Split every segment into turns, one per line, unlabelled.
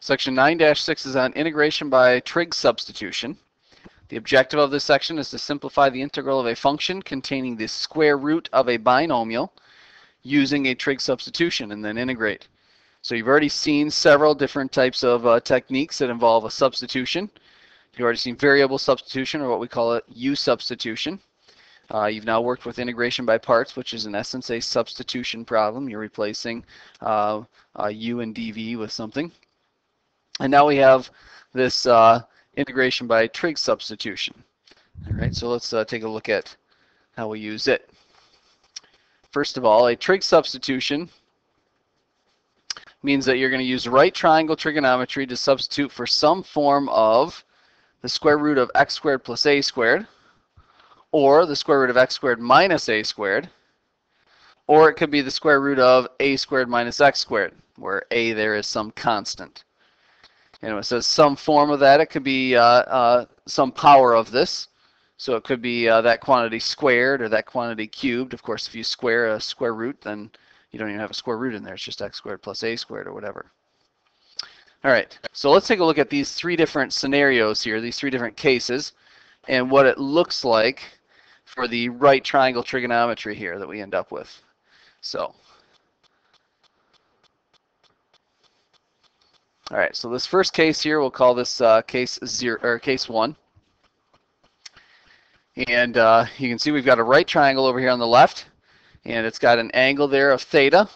Section 9-6 is on integration by trig substitution. The objective of this section is to simplify the integral of a function containing the square root of a binomial using a trig substitution and then integrate. So you've already seen several different types of techniques that involve a substitution. You've already seen variable substitution, or what we call it U substitution. You've now worked with integration by parts, which is in essence a substitution problem. You're replacing U and dv with something. And now we have this integration by trig substitution. All right, so let's take a look at how we use it. First of all, a trig substitution means that you're going to use right triangle trigonometry to substitute for some form of the square root of x squared plus a squared, or the square root of x squared minus a squared, or it could be the square root of a squared minus x squared, where a there is some constant. And it says some form of that. It could be some power of this. So it could be that quantity squared or that quantity cubed. Of course, if you square a square root, then you don't even have a square root in there. It's just x squared plus a squared or whatever. All right, so let's take a look at these three different scenarios here, these three different cases, and what it looks like for the right triangle trigonometry here that we end up with. So, all right, so this first case here, we'll call this case 1. And you can see we've got a right triangle over here on the left, and it's got an angle there of theta,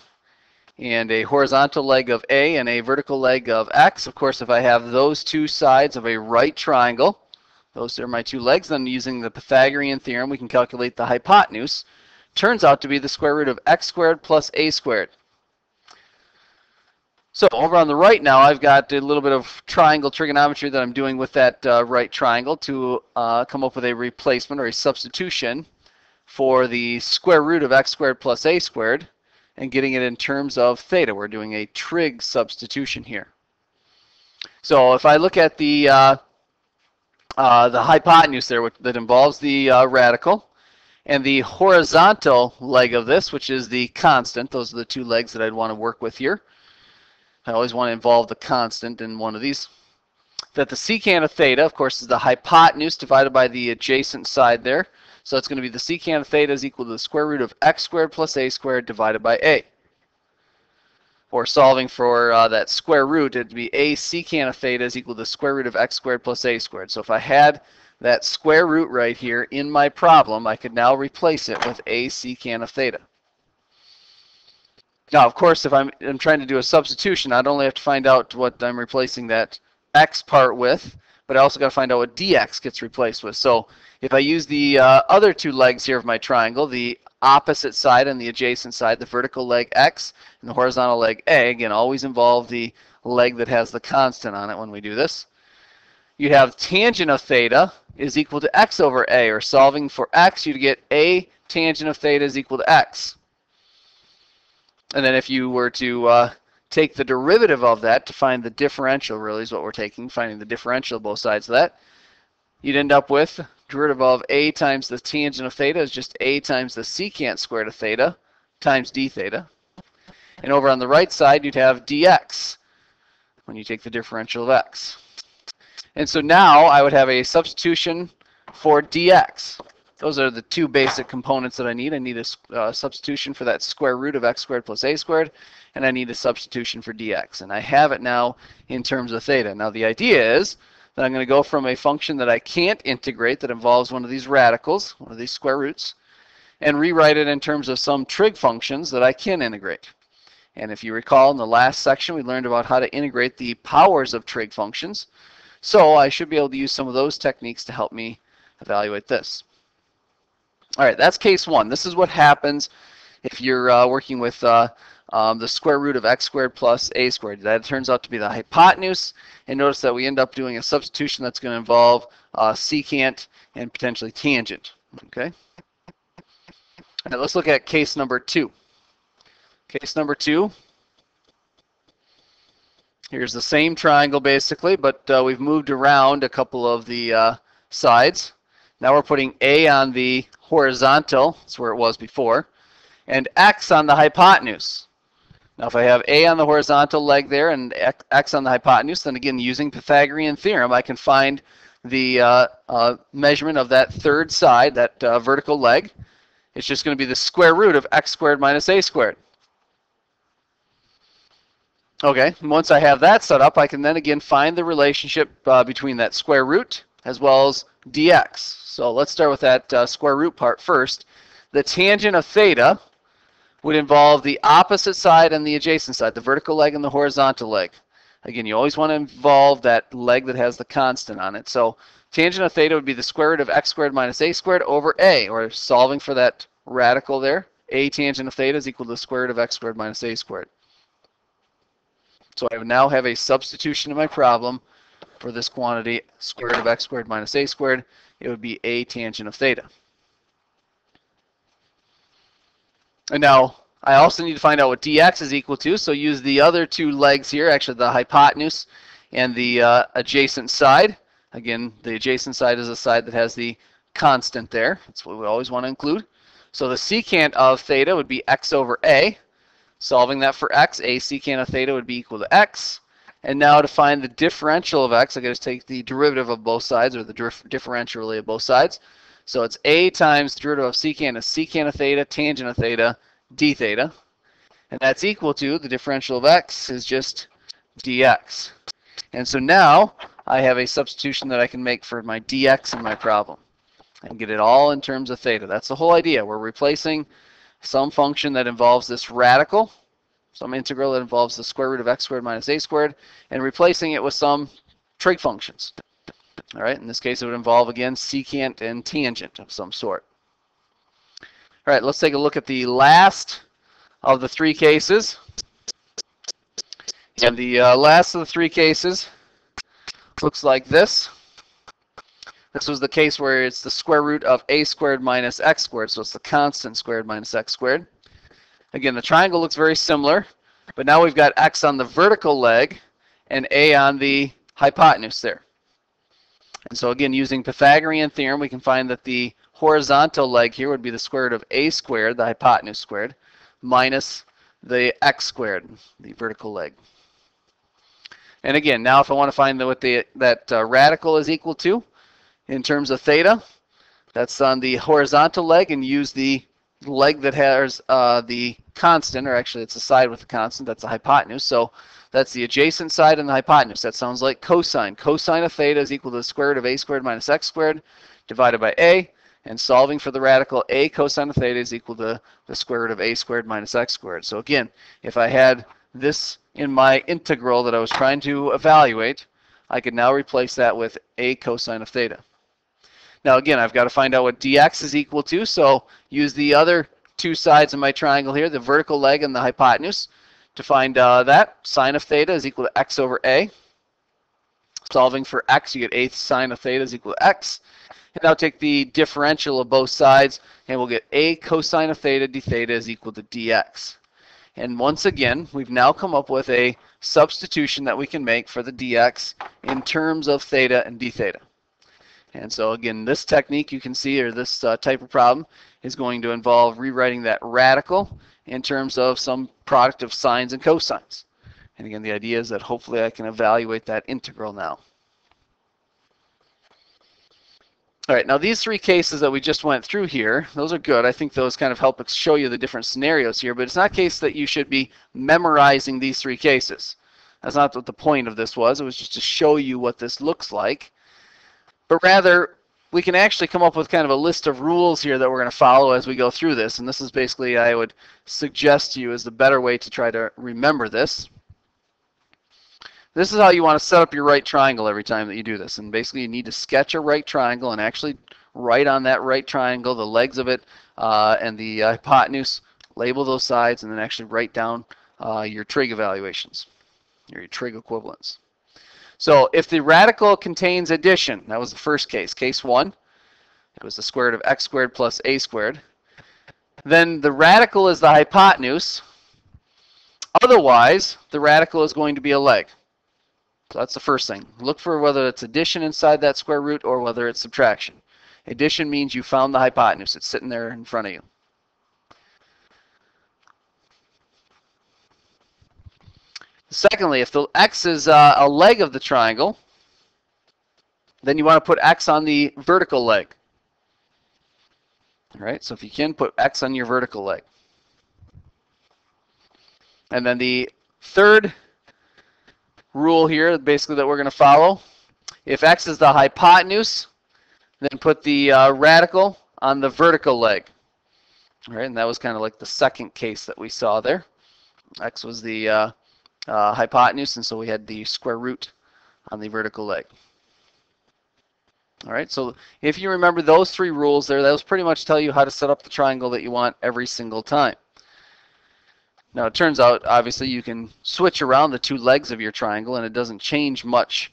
and a horizontal leg of a and a vertical leg of x. Of course, if I have those two sides of a right triangle, those are my two legs, then using the Pythagorean theorem, we can calculate the hypotenuse. Turns out to be the square root of x squared plus a squared. So over on the right now, I've got a little bit of triangle trigonometry that I'm doing with that right triangle to come up with a replacement or a substitution for the square root of x squared plus a squared and getting it in terms of theta. We're doing a trig substitution here. So if I look at the hypotenuse there that involves the radical, and the horizontal leg of this, which is the constant, those are the two legs that I'd want to work with here. I always want to involve the constant in one of these. That the secant of theta, of course, is the hypotenuse divided by the adjacent side there. So it's going to be the secant of theta is equal to the square root of x squared plus a squared divided by a. Or solving for that square root, it would be a secant of theta is equal to the square root of x squared plus a squared. So if I had that square root right here in my problem, I could now replace it with a secant of theta. Now, of course, if I'm trying to do a substitution, I'd only have to find out what I'm replacing that x part with, but I also got to find out what dx gets replaced with. So if I use the other two legs here of my triangle, the opposite side and the adjacent side, the vertical leg x and the horizontal leg a, again, always involve the leg that has the constant on it when we do this. You have tangent of theta is equal to x over a, or solving for x, you'd get a tangent of theta is equal to x. And then if you were to take the derivative of that to find the differential, really is what we're taking, finding the differential of both sides of that, you'd end up with derivative of a times the tangent of theta is just a times the secant squared of theta times d theta. And over on the right side, you'd have dx when you take the differential of x. And so now I would have a substitution for dx. Those are the two basic components that I need. I need a substitution for that square root of x squared plus a squared, and I need a substitution for dx. And I have it now in terms of theta. Now the idea is that I'm going to go from a function that I can't integrate that involves one of these radicals, one of these square roots, and rewrite it in terms of some trig functions that I can integrate. And if you recall, in the last section, we learned about how to integrate the powers of trig functions. So I should be able to use some of those techniques to help me evaluate this. All right, that's case 1. This is what happens if you're working with the square root of x squared plus a squared. That turns out to be the hypotenuse. And notice that we end up doing a substitution that's going to involve secant and potentially tangent. Okay. All right, let's look at case number 2. Case number 2. Here's the same triangle basically, but we've moved around a couple of the sides. Now we're putting a on the horizontal, that's where it was before, and x on the hypotenuse. Now if I have A on the horizontal leg there and X on the hypotenuse, then again using Pythagorean theorem I can find the measurement of that third side, that vertical leg. It's just going to be the square root of x squared minus a squared. Okay, and once I have that set up, I can then again find the relationship between that square root as well as dx. So let's start with that square root part first. The tangent of theta would involve the opposite side and the adjacent side, the vertical leg and the horizontal leg. Again, you always want to involve that leg that has the constant on it. So tangent of theta would be the square root of x squared minus a squared over a, or solving for that radical there. A tangent of theta is equal to the square root of x squared minus a squared. So I now have a substitution in my problem for this quantity, square root of x squared minus a squared. It would be a tangent of theta. And now I also need to find out what dx is equal to, so use the other two legs here, actually the hypotenuse and the adjacent side. Again, the adjacent side is a side that has the constant there. That's what we always want to include. So the secant of theta would be x over a. Solving that for x, a secant of theta would be equal to x. And now to find the differential of x, I got to take the derivative of both sides, or the differential really of both sides. So it's a times the derivative of secant is secant of theta, tangent of theta, d theta. And that's equal to, the differential of x is just dx. And so now I have a substitution that I can make for my dx in my problem. And get it all in terms of theta. That's the whole idea. We're replacing some function that involves this radical, some integral that involves the square root of x squared minus a squared, and replacing it with some trig functions. All right, in this case it would involve again secant and tangent of some sort. All right, let's take a look at the last of the three cases. And the last of the three cases looks like this. This was the case where it's the square root of a squared minus x squared, so it's the constant squared minus x squared. Again, the triangle looks very similar, but now we've got x on the vertical leg and a on the hypotenuse there. And so again, using Pythagorean theorem, we can find that the horizontal leg here would be the square root of a squared, the hypotenuse squared, minus the x squared, the vertical leg. And again, now if I want to find what that radical is equal to, in terms of theta, that's on the horizontal leg, and use the leg that has the constant, or actually it's a side with the constant, that's the hypotenuse. So that's the adjacent side and the hypotenuse. That sounds like cosine. Cosine of theta is equal to the square root of a squared minus x squared divided by a, and solving for the radical, a cosine of theta is equal to the square root of a squared minus x squared. So again, if I had this in my integral that I was trying to evaluate, I could now replace that with a cosine of theta. Now again, I've got to find out what dx is equal to, so use the other two sides of my triangle here, the vertical leg and the hypotenuse. To find that, sine of theta is equal to x over a. Solving for x, you get a sine of theta is equal to x. And now take the differential of both sides, and we'll get a cosine of theta d theta is equal to dx. And once again, we've now come up with a substitution that we can make for the dx in terms of theta and d theta. And so again, this technique you can see, or this type of problem, is going to involve rewriting that radical in terms of some product of sines and cosines. And again, the idea is that hopefully I can evaluate that integral now. All right, now these three cases that we just went through here, those are good. I think those kind of help show you the different scenarios here, but it's not a case that you should be memorizing these three cases. That's not what the point of this was. It was just to show you what this looks like. But rather, we can actually come up with kind of a list of rules here that we're going to follow as we go through this. And this is basically, I would suggest to you, is the better way to try to remember this. This is how you want to set up your right triangle every time that you do this. And basically, you need to sketch a right triangle and actually write on that right triangle the legs of it and the hypotenuse, label those sides, and then actually write down your trig evaluations, your trig equivalents. So if the radical contains addition, that was the first case, case 1, it was the square root of x squared plus a squared, then the radical is the hypotenuse. Otherwise, the radical is going to be a leg. So that's the first thing. Look for whether it's addition inside that square root or whether it's subtraction. Addition means you found the hypotenuse. It's sitting there in front of you. Secondly, if the x is a leg of the triangle, then you want to put x on the vertical leg. All right, so if you can, put x on your vertical leg. And then the third rule here, basically, that we're going to follow, if x is the hypotenuse, then put the radical on the vertical leg. All right, and that was kind of like the second case that we saw there. X was the hypotenuse, and so we had the square root on the vertical leg. All right, so if you remember those three rules there, those pretty much tell you how to set up the triangle that you want every single time. Now, it turns out, obviously, you can switch around the two legs of your triangle, and it doesn't change much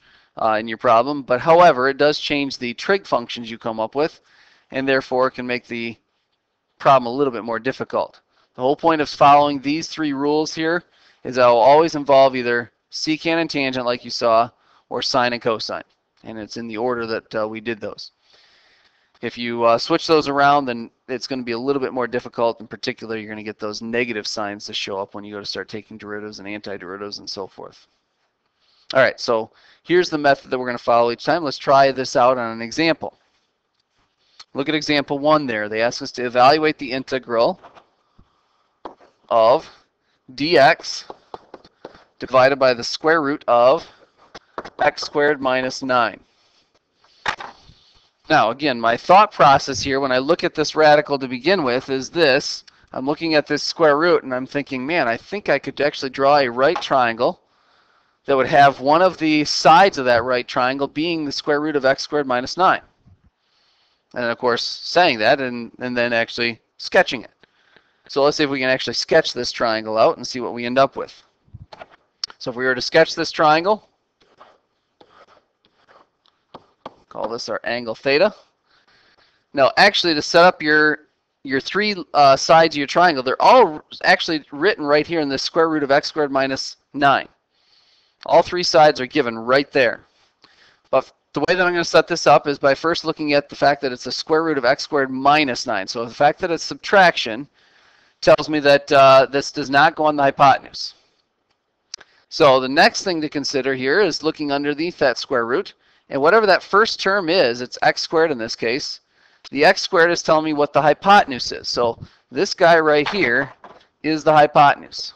in your problem. But, however, it does change the trig functions you come up with, and therefore can make the problem a little bit more difficult. The whole point of following these three rules here is that it will always involve either secant and tangent, like you saw, or sine and cosine. And it's in the order that we did those. If you switch those around, then it's going to be a little bit more difficult. In particular, you're going to get those negative signs to show up when you go to start taking derivatives and antiderivatives and so forth. All right, so here's the method that we're going to follow each time. Let's try this out on an example. Look at example 1 there. They ask us to evaluate the integral of dx divided by the square root of x squared minus 9. Now, again, my thought process here when I look at this radical to begin with is this. I'm looking at this square root and I'm thinking, man, I think I could actually draw a right triangle that would have one of the sides of that right triangle being the square root of x squared minus 9. And of course, saying that and then actually sketching it. So let's see if we can actually sketch this triangle out and see what we end up with. So if we were to sketch this triangle, call this our angle theta. Now, actually, to set up your three sides of your triangle, they're all actually written right here in the square root of x squared minus 9. All three sides are given right there. But the way that I'm going to set this up is by first looking at the fact that it's the square root of x squared minus 9. So the fact that it's subtraction tells me that this does not go on the hypotenuse. So the next thing to consider here is looking underneath that square root. And whatever that first term is, it's x squared in this case. The x squared is telling me what the hypotenuse is. So this guy right here is the hypotenuse.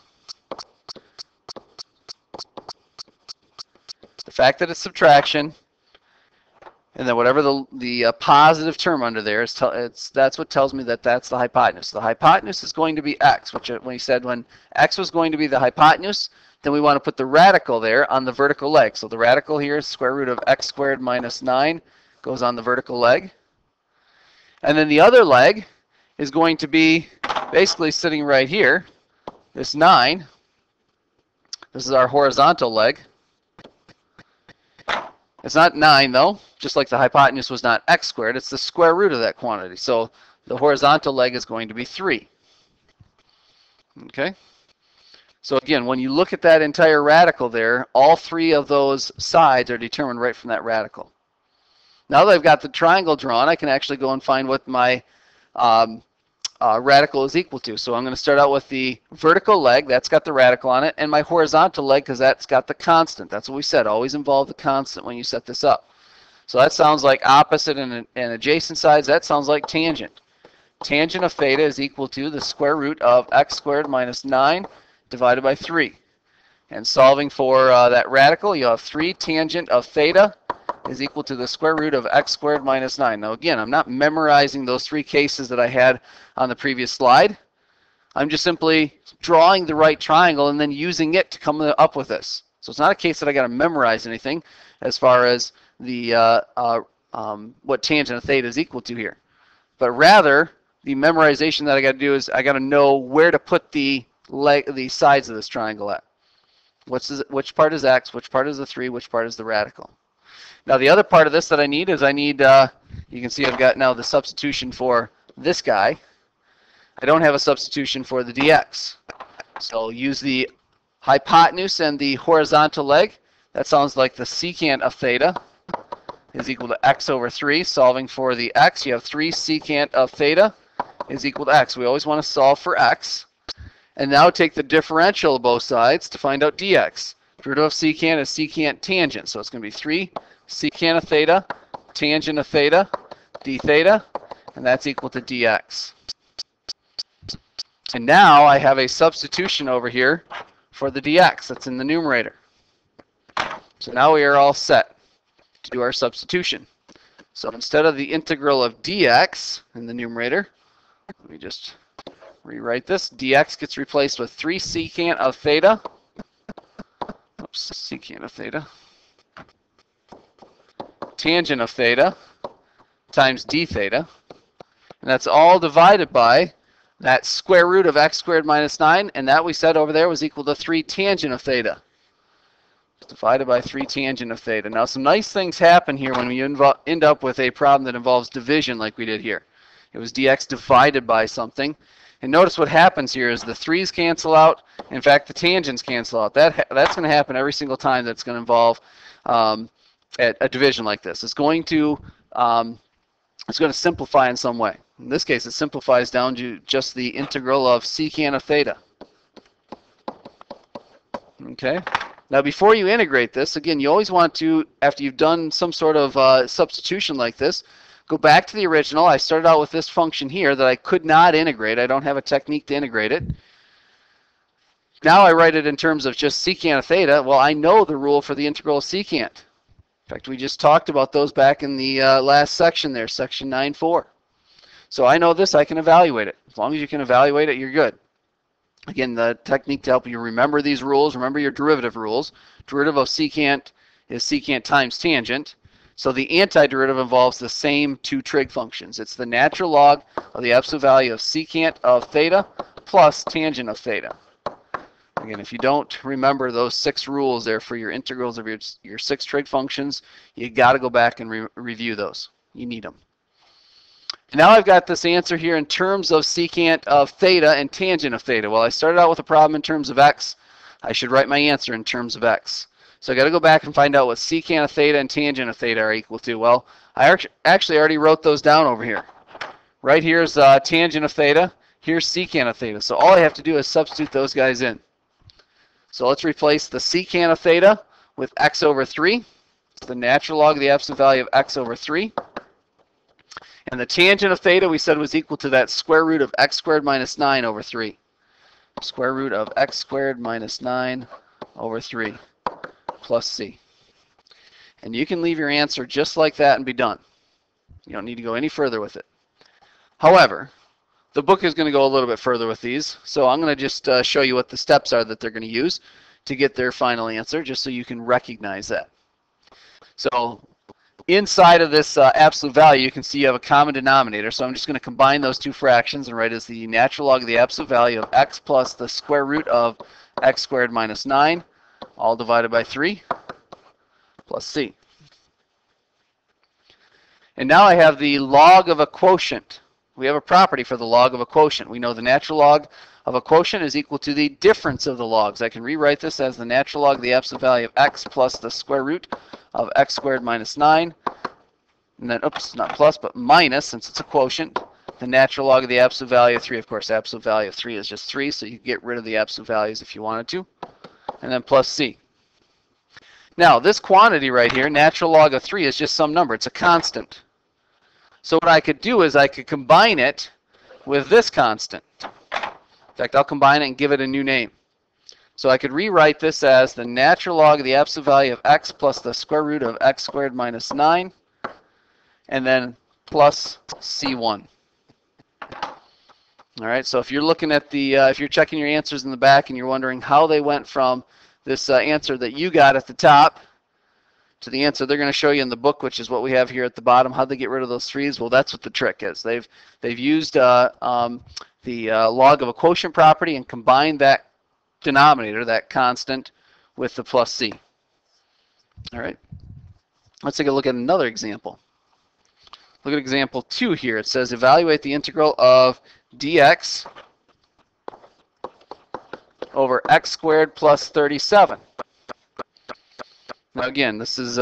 The fact that it's subtraction, and then whatever the positive term under there is, that's what tells me that that's the hypotenuse. The hypotenuse is going to be x, which when he said when x was going to be the hypotenuse, then we want to put the radical there on the vertical leg. So the radical here is square root of x squared minus 9 goes on the vertical leg. And then the other leg is going to be basically sitting right here, this 9. This is our horizontal leg. It's not 9 though, just like the hypotenuse was not x squared, it's the square root of that quantity. So the horizontal leg is going to be 3. Okay? So again, when you look at that entire radical there, all three of those sides are determined right from that radical. Now that I've got the triangle drawn, I can actually go and find what my radical is equal to. So I'm going to start out with the vertical leg, that's got the radical on it, and my horizontal leg, because that's got the constant. That's what we said, always involve the constant when you set this up. So that sounds like opposite and adjacent sides. That sounds like tangent. Tangent of theta is equal to the square root of x squared minus 9 divided by 3. And solving for that radical, you have 3 tangent of theta is equal to the square root of x squared minus 9. Now again, I'm not memorizing those 3 cases that I had on the previous slide. I'm just simply drawing the right triangle and then using it to come up with this. So it's not a case that I got to memorize anything as far as the what tangent of theta is equal to here. But rather, the memorization that I got to do is I got to know where to put the sides of this triangle at. Which part is x, which part is the 3, which part is the radical. Now the other part of this that I need is you can see I've got now the substitution for this guy. I don't have a substitution for the dx. So I'll use the hypotenuse and the horizontal leg. That sounds like the secant of theta is equal to x over 3. Solving for the x, you have 3 secant of theta is equal to x. We always want to solve for x. And now take the differential of both sides to find out dx. Derivative of secant is secant tangent. So it's going to be 3 secant of theta, tangent of theta, d theta, and that's equal to dx. And now I have a substitution over here for the dx that's in the numerator. So now we are all set to do our substitution. So instead of the integral of dx in the numerator, let me just rewrite this. Dx gets replaced with 3 secant of theta. Oops, secant of theta. Tangent of theta times d theta. And that's all divided by that square root of x squared minus 9. And that we said over there was equal to 3 tangent of theta. Divided by 3 tangent of theta. Now some nice things happen here when we end up with a problem that involves division like we did here. It was dx divided by something. And notice what happens here is the 3's cancel out. In fact, the tangents cancel out. That's going to happen every single time that's going to involve a division like this. It's going to simplify in some way. In this case, it simplifies down to just the integral of secant of theta. Okay. Now, before you integrate this, again, you always want to, after you've done some sort of substitution like this, go back to the original. I started out with this function here that I could not integrate. I don't have a technique to integrate it. Now I write it in terms of just secant of theta. Well, I know the rule for the integral of secant. In fact, we just talked about those back in the last section there, section 9.4. So I know this, I can evaluate it. As long as you can evaluate it, you're good. Again, the technique to help you remember these rules, remember your derivative rules. Derivative of secant is secant times tangent. So the antiderivative involves the same 2 trig functions. It's the natural log of the absolute value of secant of theta plus tangent of theta. Again, if you don't remember those 6 rules there for your integrals of your 6 trig functions, you got to go back and review those. You need them. Now I've got this answer here in terms of secant of theta and tangent of theta. Well, I started out with a problem in terms of x. I should write my answer in terms of x. So I got to go back and find out what secant of theta and tangent of theta are equal to. Well, I actually already wrote those down over here. Right here's tangent of theta. Here's secant of theta. So all I have to do is substitute those guys in. So let's replace the secant of theta with x over 3. It's the natural log of the absolute value of x over 3. And the tangent of theta we said was equal to that square root of x squared minus 9 over 3. Square root of x squared minus 9 over 3 plus c. And you can leave your answer just like that and be done. You don't need to go any further with it. However, the book is going to go a little bit further with these, so I'm going to just show you what the steps are that they're going to use to get their final answer, just so you can recognize that. So inside of this absolute value, you can see you have a common denominator, so I'm just going to combine those 2 fractions and write as the natural log of the absolute value of x plus the square root of x squared minus 9, all divided by 3, plus c. And now I have the log of a quotient. We have a property for the log of a quotient. We know the natural log of a quotient is equal to the difference of the logs. I can rewrite this as the natural log of the absolute value of x plus the square root of x squared minus 9. And then, oops, not plus, but minus, since it's a quotient, the natural log of the absolute value of 3. Of course, absolute value of 3 is just 3, so you can get rid of the absolute values if you wanted to. And then plus c. Now, this quantity right here, natural log of 3, is just some number. It's a constant. So what I could do is I could combine it with this constant. In fact, I'll combine it and give it a new name. So I could rewrite this as the natural log of the absolute value of x plus the square root of x squared minus 9, and then plus c1. All right, so if you're looking at the, if you're checking your answers in the back and you're wondering how they went from this answer that you got at the top to the answer they're going to show you in the book, which is what we have here at the bottom, how'd they get rid of those 3's? Well, that's what the trick is. They've used the log of a quotient property and combined that denominator, that constant, with the plus c. All right, let's take a look at another example. Look at example 2 here. It says evaluate the integral of dx over x squared plus 37. Now again, this is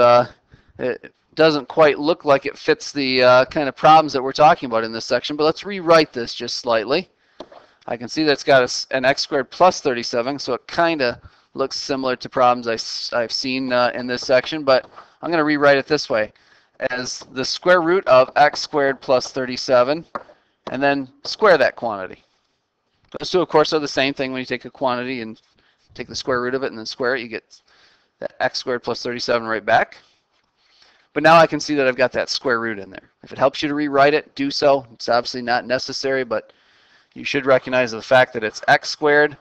it doesn't quite look like it fits the kind of problems that we're talking about in this section, but let's rewrite this just slightly. I can see that it's got an x squared plus 37, so it kind of looks similar to problems I've seen in this section, but I'm going to rewrite it this way, as the square root of x squared plus 37, and then square that quantity. Those two, of course, are the same thing. When you take a quantity and take the square root of it and then square it, you get that x squared plus 37 right back. But now I can see that I've got that square root in there. If it helps you to rewrite it, do so. It's obviously not necessary, but you should recognize the fact that it's x squared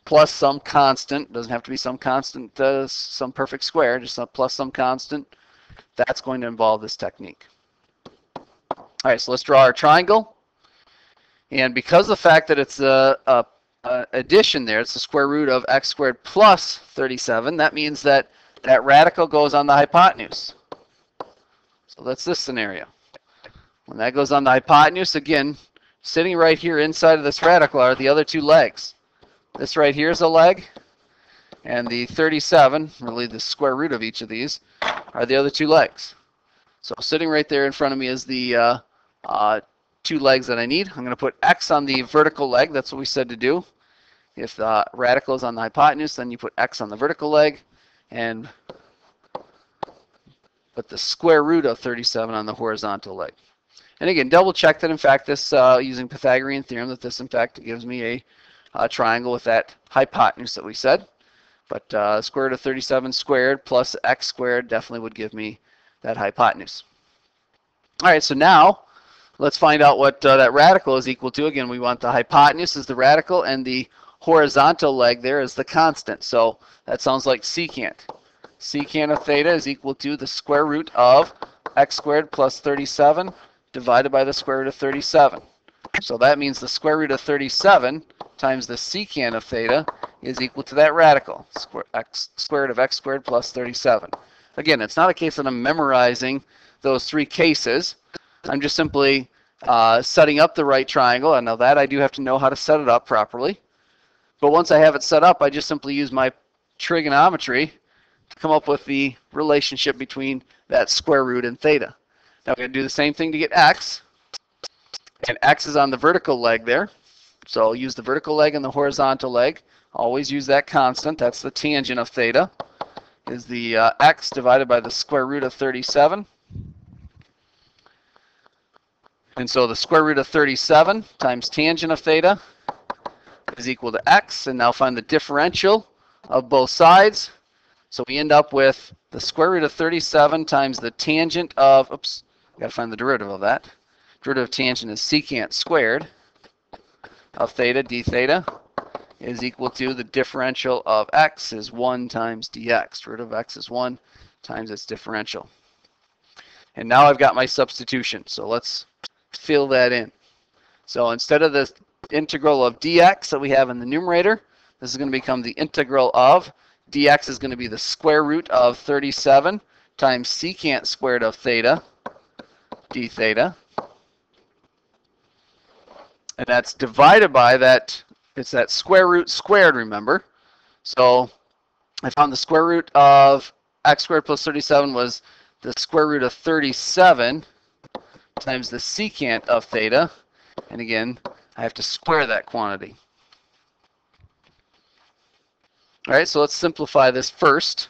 plus some constant. It doesn't have to be some constant, some perfect square, just plus some constant. That's going to involve this technique. All right, so let's draw our triangle. And because of the fact that it's a addition there, it's the square root of x squared plus 37, that means that that radical goes on the hypotenuse. So that's this scenario. When that goes on the hypotenuse, again, sitting right here inside of this radical are the other two legs. This right here is a leg, and the 37, really the square root of each of these, are the other two legs. So sitting right there in front of me is the two legs that I need. I'm going to put x on the vertical leg. That's what we said to do. If the radical is on the hypotenuse, then you put x on the vertical leg, and put the square root of 37 on the horizontal leg. And again, double check that in fact this, using Pythagorean theorem, that this in fact gives me a triangle with that hypotenuse that we said. But square root of 37 squared plus x squared definitely would give me that hypotenuse. All right, so now let's find out what that radical is equal to. Again, we want the hypotenuse as the radical and the horizontal leg there is the constant. So that sounds like secant. Secant of theta is equal to the square root of x squared plus 37 divided by the square root of 37. So that means the square root of 37 times the secant of theta is equal to that radical, square root of x squared plus 37. Again, it's not a case that I'm memorizing those three cases. I'm just simply setting up the right triangle. And now that I do have to know how to set it up properly. But once I have it set up, I just simply use my trigonometry to come up with the relationship between that square root and theta. Now we're going to do the same thing to get x. And x is on the vertical leg there. So I'll use the vertical leg and the horizontal leg. Always use that constant. That's the tangent of theta, is the x divided by the square root of 37. And so the square root of 37 times tangent of theta is equal to x. And now find the differential of both sides. So we end up with the square root of 37 times the tangent of, oops, I've got to find the derivative of that. Derivative of tangent is secant squared of theta, d theta, is equal to the differential of x is 1 times dx. Derivative of x is 1 times its differential. And now I've got my substitution. So let's fill that in. So instead of the integral of dx that we have in the numerator, this is going to become the integral of dx is going to be the square root of 37 times secant squared of theta, d theta. And that's divided by that, it's that square root squared, remember. So I found the square root of x squared plus 37 was the square root of 37 times the secant of theta. And again, I have to square that quantity. All right, so let's simplify this first.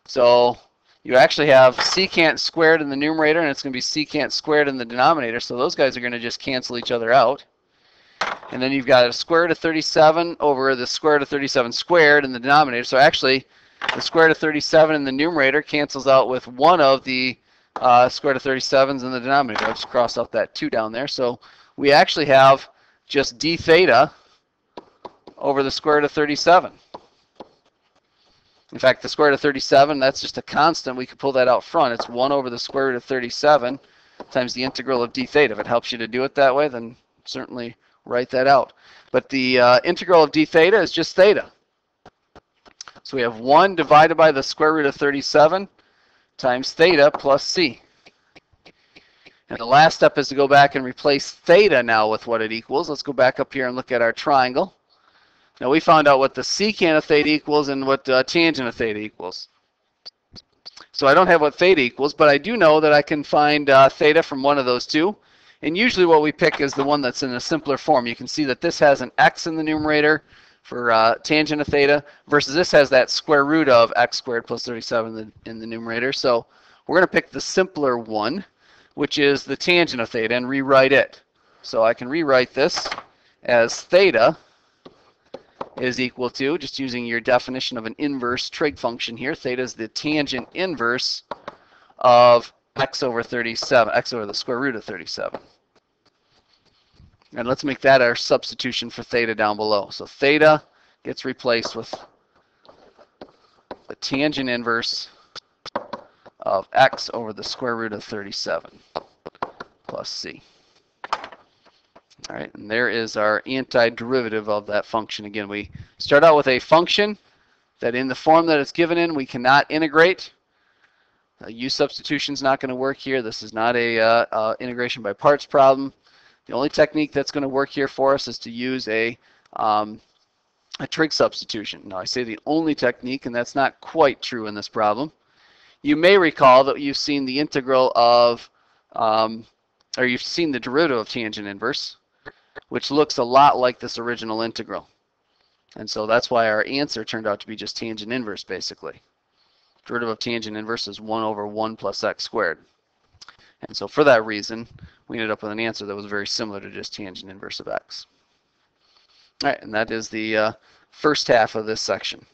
So you actually have secant squared in the numerator, and it's going to be secant squared in the denominator. So those guys are going to just cancel each other out. And then you've got a square root of 37 over the square root of 37 squared in the denominator. So actually, the square root of 37 in the numerator cancels out with one of the square root of 37s in the denominator. I'll just cross out that 2 down there. So we actually have just d theta over the square root of 37. In fact, the square root of 37, that's just a constant. We could pull that out front. It's 1 over the square root of 37 times the integral of d theta. If it helps you to do it that way, then certainly write that out. But the integral of d theta is just theta. So we have 1 divided by the square root of 37 times theta plus c. And the last step is to go back and replace theta now with what it equals. Let's go back up here and look at our triangle. Now we found out what the secant of theta equals and what tangent of theta equals. So I don't have what theta equals, but I do know that I can find theta from one of those two. And usually what we pick is the one that's in a simpler form. You can see that this has an x in the numerator for tangent of theta, versus this has that square root of x squared plus 37 in the numerator. So we're going to pick the simpler one, which is the tangent of theta, and rewrite it. So I can rewrite this as theta is equal to, just using your definition of an inverse trig function here, theta is the tangent inverse of x over 37, x over the square root of 37. And let's make that our substitution for theta down below. So theta gets replaced with the tangent inverse of x over the square root of 37 plus c. All right, and there is our antiderivative of that function. Again, we start out with a function that in the form that it's given in, we cannot integrate. U substitution is not going to work here. This is not a integration by parts problem. The only technique that's going to work here for us is to use a trig substitution. Now, I say the only technique, and that's not quite true in this problem. You may recall that you've seen the integral of, or you've seen the derivative of tangent inverse, which looks a lot like this original integral. And so that's why our answer turned out to be just tangent inverse, basically. Derivative of tangent inverse is 1 over 1 plus x squared. And so for that reason, we ended up with an answer that was very similar to just tangent inverse of x. All right, and that is the first half of this section.